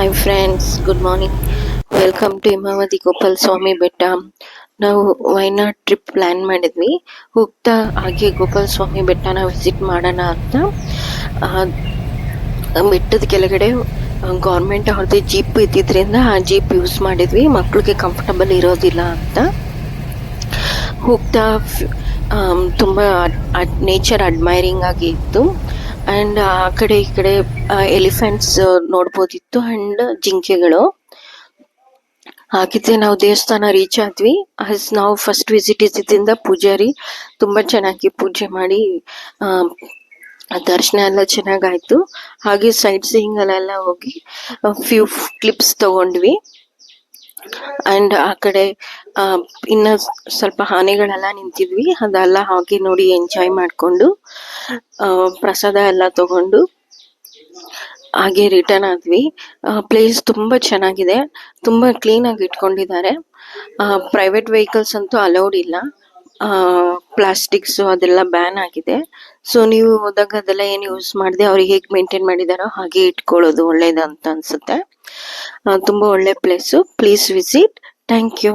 Hi friends, good morning. Welcome to Himavati Gopal Swami ಬೆಟ್ಟ. ನಾವು Wayanad trip plan ಮಾಡಿದ್ವಿ. ಹೋಗ್ತಾ ಹಾಗೆ ಗೋಪಾಲ್ ಸ್ವಾಮಿ ಬೆಟ್ಟನ ವಿಸಿಟ್ ಮಾಡೋಣ ಅಂತ ಬೆಟ್ಟದ ಕೆಳಗಡೆ ಗೌರ್ಮೆಂಟ್ ಅವ್ರದ್ದು ಜೀಪ್ ಇದ್ದಿದ್ರಿಂದ ಆ ಜೀಪ್ ಯೂಸ್ ಮಾಡಿದ್ವಿ. ಮಕ್ಳಿಗೆ ಕಂಫರ್ಟಬಲ್ ಇರೋದಿಲ್ಲ ಅಂತ ಹೋಗ್ತಾ ತುಂಬ ನೇಚರ್ ಅಡ್ಮೈರಿಂಗ್ ಆಗಿ ಇತ್ತು. ಅಂಡ್ ಆ ಕಡೆ ಈ ಕಡೆ ಎಲಿಫೆಂಟ್ಸ್ ನೋಡ್ಬೋದಿತ್ತು ಅಂಡ್ ಜಿಂಕೆಗಳು. ಹಾಗಿದ್ರೆ ನಾವು ದೇವಸ್ಥಾನ ರೀಚ್ ಆದ್ವಿ. ನಾವು ಫಸ್ಟ್ ವಿಸಿಟ್ ಇದ್ದಿದ್ದರಿಂದ ಪೂಜಾರಿ ತುಂಬಾ ಚೆನ್ನಾಗಿ ಪೂಜೆ ಮಾಡಿ ದರ್ಶನ ಎಲ್ಲ ಚೆನ್ನಾಗಾಯ್ತು. ಹಾಗೆ ಸೈಟ್ ಸೀಯಿಂಗ್ ಅಲ್ಲೆಲ್ಲ ಹೋಗಿ ಫ್ಯೂ ಕ್ಲಿಪ್ಸ್ ತಗೊಂಡ್ವಿ. ಅಂಡ್ ಆ ಕಡೆ ಇನ್ನ ಸ್ವಲ್ಪ ಆನೆಗಳೆಲ್ಲ ನಿಂತಿದ್ವಿ, ಅದೆಲ್ಲ ಹಾಗೆ ನೋಡಿ ಎಂಜಾಯ್ ಮಾಡ್ಕೊಂಡು ಪ್ರಸಾದ ಎಲ್ಲ ತಗೊಂಡು ಹಾಗೆ ರಿಟರ್ನ್ ಆದ್ವಿ. ಪ್ಲೇಸ್ ತುಂಬಾ ಚೆನ್ನಾಗಿದೆ, ತುಂಬಾ ಕ್ಲೀನ್ ಆಗಿ ಇಟ್ಕೊಂಡಿದ್ದಾರೆ. ಪ್ರೈವೇಟ್ ವೆಹಿಕಲ್ಸ್ ಅಂತೂ ಅಲೌಡ್ ಇಲ್ಲ, ಪ್ಲಾಸ್ಟಿಕ್ಸ್ ಅದೆಲ್ಲ ಬ್ಯಾನ್ ಆಗಿದೆ. ಸೊ ನೀವು ಹೋದಾಗ ಅದೆಲ್ಲ ಏನು ಯೂಸ್ ಮಾಡದೆ ಅವ್ರಿಗೆ ಹೇಗೆ ಮೇಂಟೈನ್ ಮಾಡಿದಾರೋ ಹಾಗೆ ಇಟ್ಕೊಳ್ಳೋದು ಒಳ್ಳೇದು ಅಂತ ಅನ್ಸುತ್ತೆ. ತುಂಬಾ ಒಳ್ಳೆ place. Please visit. Thank you.